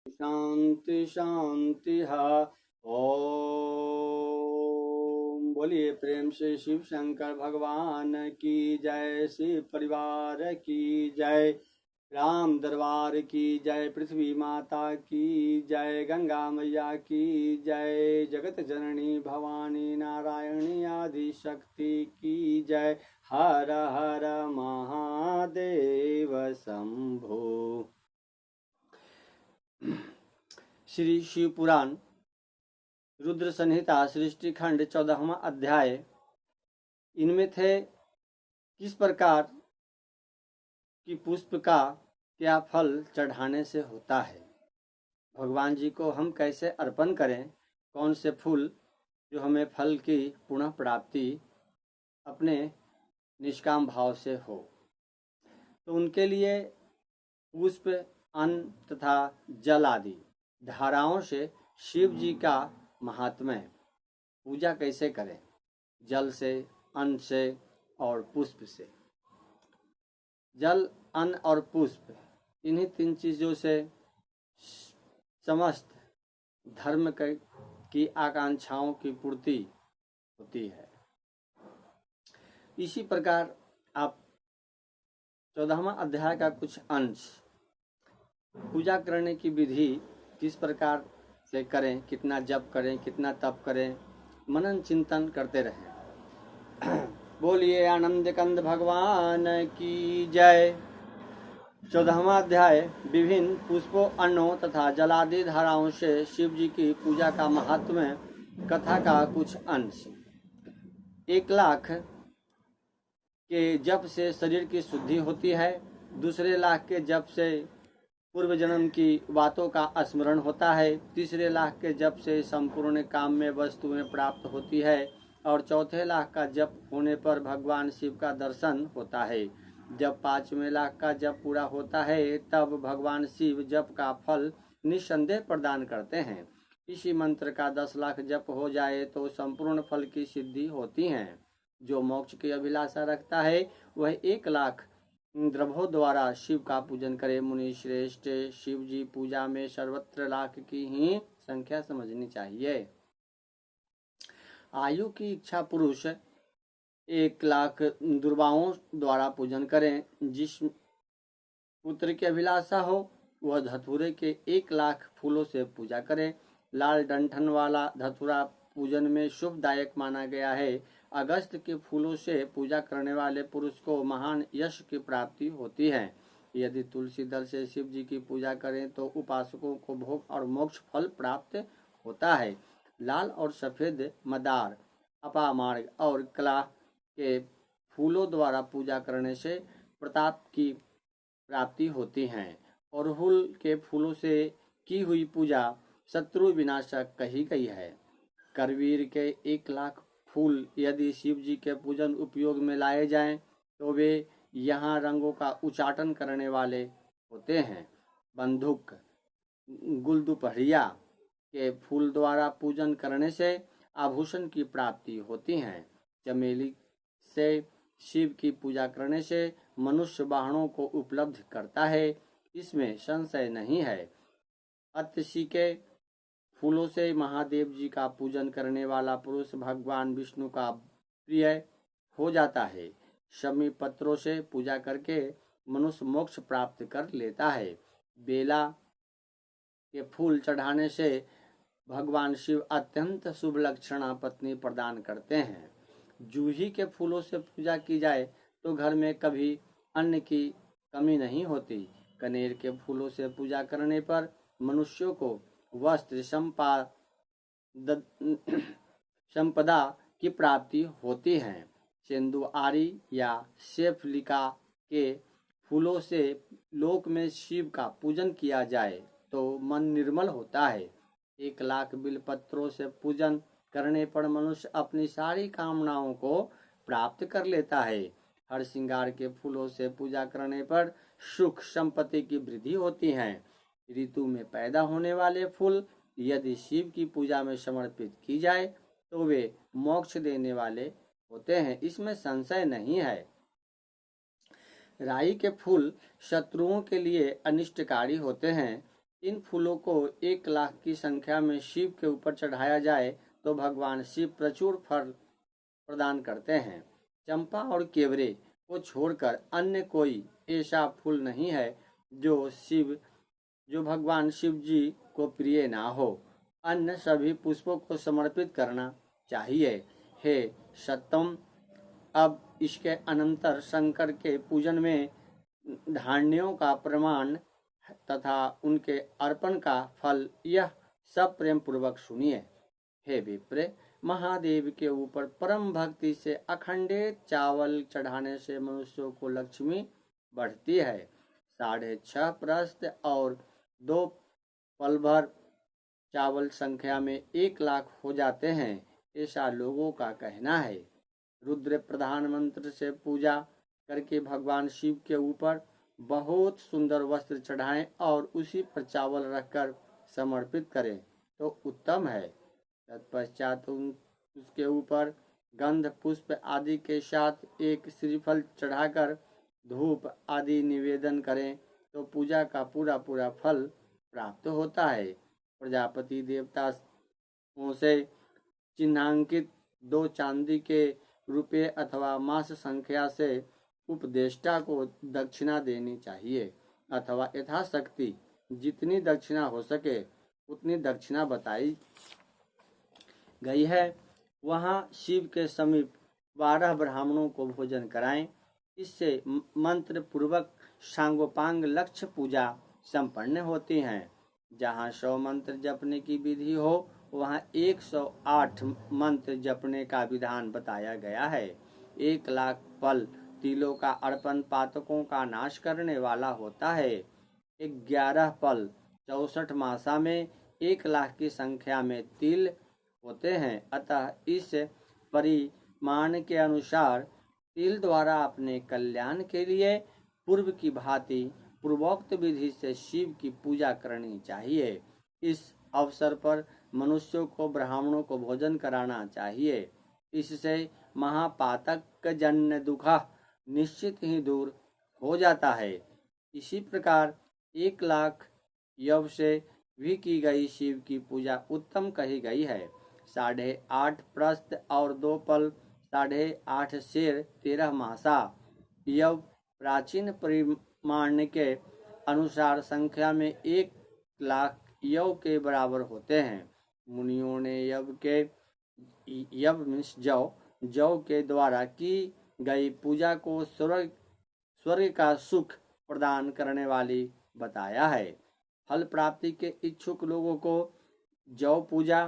शांति शांति ओम। बोलिए प्रेम से शिव शंकर भगवान की जय, शिव परिवार की जय, राम दरबार की जय, पृथ्वी माता की जय, गंगा मैया की जय, जगत जननी भवानी नारायणी आदि शक्ति की जय। हर हर महादेव शंभो। श्री शिव पुराण रुद्र संहिता सृष्टि खंड 14वां अध्याय। इनमें थे किस प्रकार की पुष्प का क्या फल चढ़ाने से होता है, भगवान जी को हम कैसे अर्पण करें, कौन से फूल जो हमें फल की पुनः प्राप्ति अपने निष्काम भाव से हो, तो उनके लिए पुष्प, अन्न तथा जल आदि धाराओं से शिव जी का महात्म्य, पूजा कैसे करें, जल से, अन्न से और पुष्प से। जल, अन्न और पुष्प, इन्हीं तीन चीजों से समस्त धर्म की आकांक्षाओं की पूर्ति होती है। इसी प्रकार आप 14वां अध्याय का कुछ अंश, पूजा करने की विधि किस प्रकार से करें, कितना जप करें, कितना तप करें, मनन चिंतन करते रहें। बोलिए आनंद कंद भगवान की जय। 14वां अध्याय विभिन्न पुष्पों, अन्नों तथा जलादि धाराओं से शिव जी की पूजा का महात्म्य, कथा का कुछ अंश। 1,00,000 के जप से शरीर की शुद्धि होती है। दूसरे लाख के जप से पूर्व जन्म की बातों का स्मरण होता है। तीसरे लाख के जप से संपूर्ण काम में वस्तुएं प्राप्त होती है और चौथे लाख का जप होने पर भगवान शिव का दर्शन होता है। जब 5वें लाख का जप पूरा होता है तब भगवान शिव जप का फल निस्संदेह प्रदान करते हैं। इसी मंत्र का 10 लाख जप हो जाए तो संपूर्ण फल की सिद्धि होती है। जो मोक्ष की अभिलाषा रखता है वह 1,00,000 द्रव्यों द्वारा शिव का पूजन करे। मुनि श्रेष्ठ, शिव जी पूजा में सर्वत्र लाख की ही संख्या समझनी चाहिए। आयु की इच्छा पुरुष 1,00,000 दुर्बाओं द्वारा पूजन करें। जिस पुत्र की अभिलाषा हो वह धतूरे के 1,00,000 फूलों से पूजा करे। लाल डंठन वाला धतूरा पूजन में शुभदायक माना गया है। अगस्त के फूलों से पूजा करने वाले पुरुष को महान यश की प्राप्ति होती है। यदि तुलसी दल से शिव जी की पूजा करें तो उपासकों को भोग और मोक्ष फल प्राप्त होता है। लाल और सफेद मदार, अपामार्ग और कला के फूलों द्वारा पूजा करने से प्रताप की प्राप्ति होती है। अड़हुल के फूलों से की हुई पूजा शत्रु विनाशक कही गई है। करवीर के 1,00,000 फूल यदि शिव जी के पूजन उपयोग में लाए जाएं तो वे यहाँ रंगों का उच्चाटन करने वाले होते हैं। बंदूक, गुलदुपहरिया के फूल द्वारा पूजन करने से आभूषण की प्राप्ति होती है। चमेली से शिव की पूजा करने से मनुष्य वाहनों को उपलब्ध करता है, इसमें संशय नहीं है। अत्सी के फूलों से महादेव जी का पूजन करने वाला पुरुष भगवान विष्णु का प्रिय हो जाता है। शमी पत्रों से पूजा करके मनुष्य मोक्ष प्राप्त कर लेता है। बेला के फूल चढ़ाने से भगवान शिव अत्यंत शुभ लक्षणा पत्नी प्रदान करते हैं। जूही के फूलों से पूजा की जाए तो घर में कभी अन्न की कमी नहीं होती। कनेर के फूलों से पूजा करने पर मनुष्यों को वस्त्र संपदा की प्राप्ति होती है। सेंदुआरी या शेफलिका के फूलों से लोक में शिव का पूजन किया जाए तो मन निर्मल होता है। 1,00,000 बिलपत्रों से पूजन करने पर मनुष्य अपनी सारी कामनाओं को प्राप्त कर लेता है। हर श्रृंगार के फूलों से पूजा करने पर सुख संपत्ति की वृद्धि होती है। ऋतु में पैदा होने वाले फूल यदि शिव की पूजा में समर्पित की जाए तो वे मोक्ष देने वाले होते हैं, इसमें संशय नहीं है। राई के फूल शत्रुओं के लिए अनिष्टकारी होते हैं। इन फूलों को 1 लाख की संख्या में शिव के ऊपर चढ़ाया जाए तो भगवान शिव प्रचुर फल प्रदान करते हैं। चंपा और केवरे को छोड़कर अन्य कोई ऐसा फूल नहीं है जो भगवान शिव जी को प्रिय ना हो। अन्य सभी पुष्पों को समर्पित करना चाहिए। हे सत्तम, अब इसके अनंतर शंकर के पूजन में धान्यों का प्रमाण तथा उनके अर्पण का फल यह सब प्रेम पूर्वक सुनिए। हे विप्र, महादेव के ऊपर परम भक्ति से अखंडित चावल चढ़ाने से मनुष्यों को लक्ष्मी बढ़ती है। 6.5 प्रस्थ और 2 पल भर चावल संख्या में 1 लाख हो जाते हैं, ऐसा लोगों का कहना है। रुद्र प्रधान मंत्र से पूजा करके भगवान शिव के ऊपर बहुत सुंदर वस्त्र चढ़ाएं और उसी पर चावल रखकर समर्पित करें तो उत्तम है। तत्पश्चात उसके ऊपर गंध पुष्प आदि के साथ एक श्रीफल चढ़ाकर धूप आदि निवेदन करें तो पूजा का पूरा पूरा फल प्राप्त होता है। प्रजापति देवता से चिन्हांकित 2 चांदी के रुपये अथवा मास संख्या से उपदेष्टा को दक्षिणा देनी चाहिए अथवा यथाशक्ति जितनी दक्षिणा हो सके उतनी दक्षिणा बताई गई है। वहां शिव के समीप 12 ब्राह्मणों को भोजन कराएं। इससे मंत्र पूर्वक सांगोपांग लक्ष्य पूजा संपन्न होती है। जहां 100 मंत्र जपने की विधि हो वहां 108 मंत्र जपने का विधान बताया गया है। 1 लाख पल तिलों का अर्पण पातकों का नाश करने वाला होता है। 11 पल 64 मासा में 1 लाख की संख्या में तिल होते हैं, अतः इस परिमाण के अनुसार तिल द्वारा अपने कल्याण के लिए पूर्व की भांति पूर्वोक्त विधि से शिव की पूजा करनी चाहिए। इस अवसर पर मनुष्यों को ब्राह्मणों को भोजन कराना चाहिए। इससे महापातक जन्य दुख निश्चित ही दूर हो जाता है। इसी प्रकार 1 लाख यव से भी की गई शिव की पूजा उत्तम कही गई है। 8.5 प्रस्थ और 2 पल 8.5 शेर 13 मासा यव प्राचीन परिमाण के अनुसार संख्या में 1 लाख यव के बराबर होते हैं। मुनियों ने यव मीन्स जौ के द्वारा की गई पूजा को स्वर्ग का सुख प्रदान करने वाली बताया है। फल प्राप्ति के इच्छुक लोगों को जौ पूजा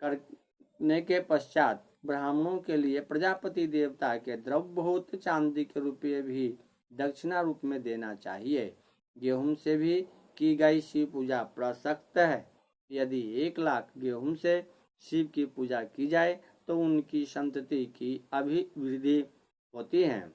करने के पश्चात ब्राह्मणों के लिए प्रजापति देवता के द्रव्यभूत चांदी के रुपये भी दक्षिणा रूप में देना चाहिए। गेहूं से भी की गई शिव पूजा प्रशस्त है। यदि 1 लाख गेहूं से शिव की पूजा की जाए तो उनकी संतति की अभिवृद्धि होती है।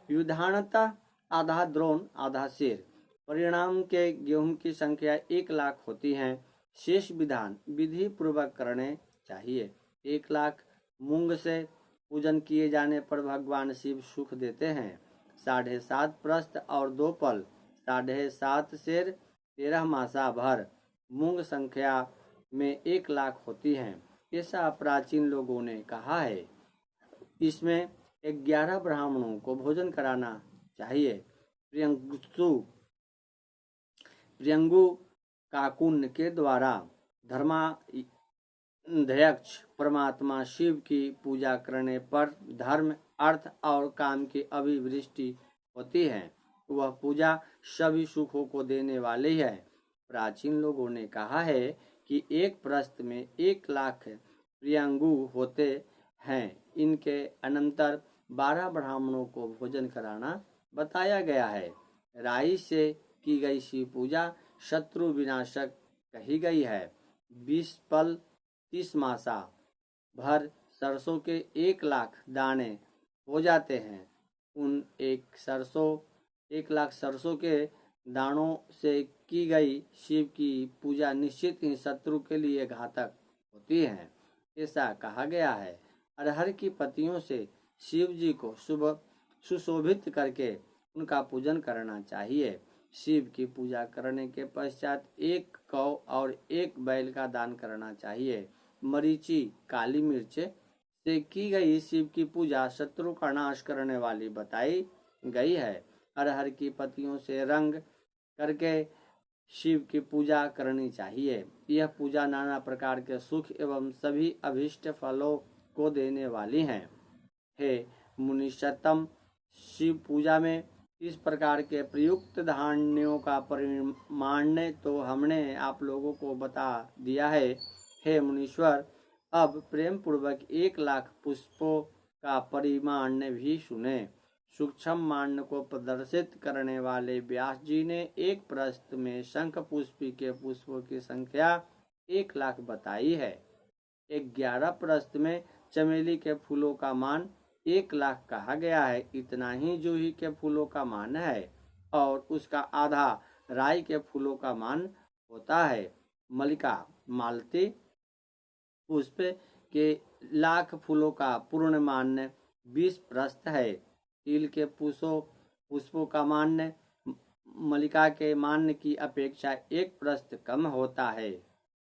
युद्धानता आधा द्रोण आधा शेर परिणाम के गेहूं की संख्या 1 लाख होती है। शेष विधान विधि पूर्वक करने चाहिए। 1 लाख मूंग से पूजन किए जाने पर भगवान शिव सुख देते हैं। 7.5 प्रस्थ और 2 पल 7.5 शेर 13 मासा भर मूंग संख्या में 1 लाख होती है, ऐसा प्राचीन लोगों ने कहा है। इसमें 11 ब्राह्मणों को भोजन कराना चाहिए। प्रियंगु काकुन के द्वारा धर्माध्यक्ष परमात्मा शिव की पूजा करने पर धर्म अर्थ और काम की अभिवृष्टि होती है। वह पूजा सभी सुखों को देने वाली है। प्राचीन लोगों ने कहा है कि एक प्रस्थ में 1 लाख प्रियंगु होते हैं। इनके अनंतर 12 ब्राह्मणों को भोजन कराना बताया गया है। राई से की गई शिव पूजा शत्रु विनाशक कही गई है। 20 पल 30 मासा भर सरसों के 1 लाख दाने हो जाते हैं। उन 1 लाख सरसों के दानों से की गई शिव की पूजा निश्चित ही शत्रु के लिए घातक होती है, ऐसा कहा गया है। अरहर की पत्तियों से शिव जी को सुशोभित करके उनका पूजन करना चाहिए। शिव की पूजा करने के पश्चात एक गौ और एक बैल का दान करना चाहिए। मरीचि काली मिर्च से की गई शिव की पूजा शत्रु का नाश करने वाली बताई गई है। अरहर की पत्तियों से रंग करके शिव की पूजा करनी चाहिए। यह पूजा नाना प्रकार के सुख एवं सभी अभीष्ट फलों को देने वाली है। हे मुनिषत्तम, शिव पूजा में इस प्रकार के प्रयुक्त धान्यों का परिमाण्य तो हमने आप लोगों को बता दिया है। हे मुनीश्वर, अब प्रेम पूर्वक 1,00,000 पुष्पों का परिमाण्य भी सुने। सूक्ष्म मान्य को प्रदर्शित करने वाले व्यास जी ने एक प्रस्थ में शंख पुष्पी के पुष्पों की संख्या 1,00,000 बताई है। 11 प्रस्थ में चमेली के फूलों का मान 1,00,000 कहा गया है। इतना ही जूही के फूलों का मान है और उसका आधा राई के फूलों का मान होता है। मल्लिका मालती पुष्प के 1,00,000 फूलों का पूर्ण मान्य 20 प्रस्थ है। तिल के पुष्पों का मान्य मल्लिका के मान्य की अपेक्षा 1 प्रस्थ कम होता है।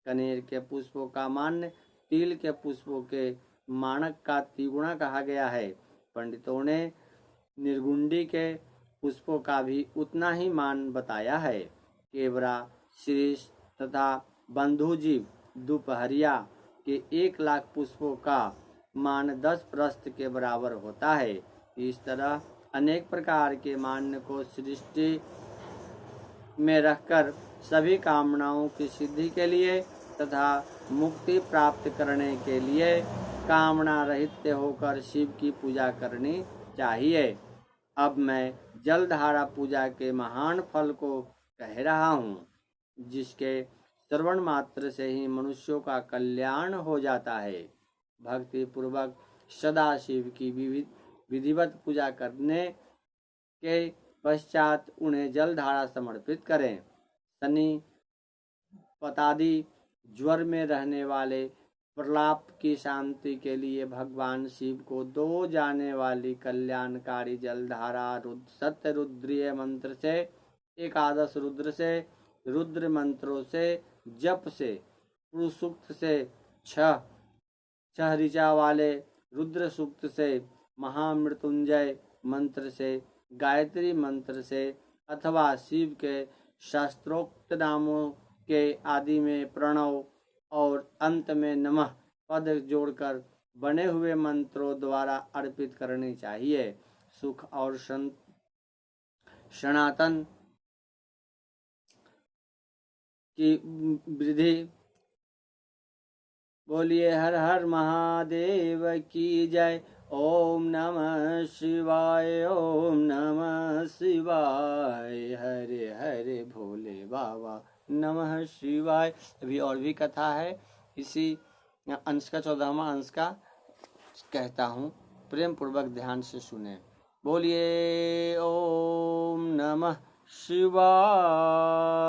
कनेर के पुष्पों का मान्य तिल के पुष्पों के मानक का तिगुना कहा गया है। पंडितों ने निर्गुंडी के पुष्पों का भी उतना ही मान बताया है। केवरा, शीर्ष तथा बंधुजीव दोपहरिया के 1,00,000 पुष्पों का मान 10 प्रस्थ के बराबर होता है। इस तरह अनेक प्रकार के मान्य को सृष्टि में रखकर सभी कामनाओं की सिद्धि के लिए तथा मुक्ति प्राप्त करने के लिए कामना रहित होकर शिव की पूजा करनी चाहिए। अब मैं जलधारा पूजा के महान फल को कह रहा हूँ, जिसके श्रवण मात्र से ही मनुष्यों का कल्याण हो जाता है। भक्ति पूर्वक सदा शिव की विधिवत पूजा करने के पश्चात उन्हें जलधारा समर्पित करें। शनि पतादि ज्वर में रहने वाले प्रलाप की शांति के लिए भगवान शिव को 2 जाने वाली कल्याणकारी जलधारा सत्य रुद्रीय मंत्र से, 11 रुद्र से, रुद्र मंत्रों से, जप से, पुरुष सूक्त से, 6 ऋचा वाले रुद्र सूक्त से, महामृत्युंजय मंत्र से, गायत्री मंत्र से अथवा शिव के शास्त्रोक्त नामों के आदि में प्रणव और अंत में नमः पद जोड़कर बने हुए मंत्रों द्वारा अर्पित करनी चाहिए। सुख और सनातन की वृद्धि। बोलिए हर हर महादेव की जय। ओम नमः शिवाय, ओम नमः शिवाय, हरे हरे भोले बाबा नमः शिवाय। अभी और भी कथा है, इसी अंश का 14वां अंश का कहता हूँ, प्रेम पूर्वक ध्यान से सुने। बोलिए ओम नमः शिवाय।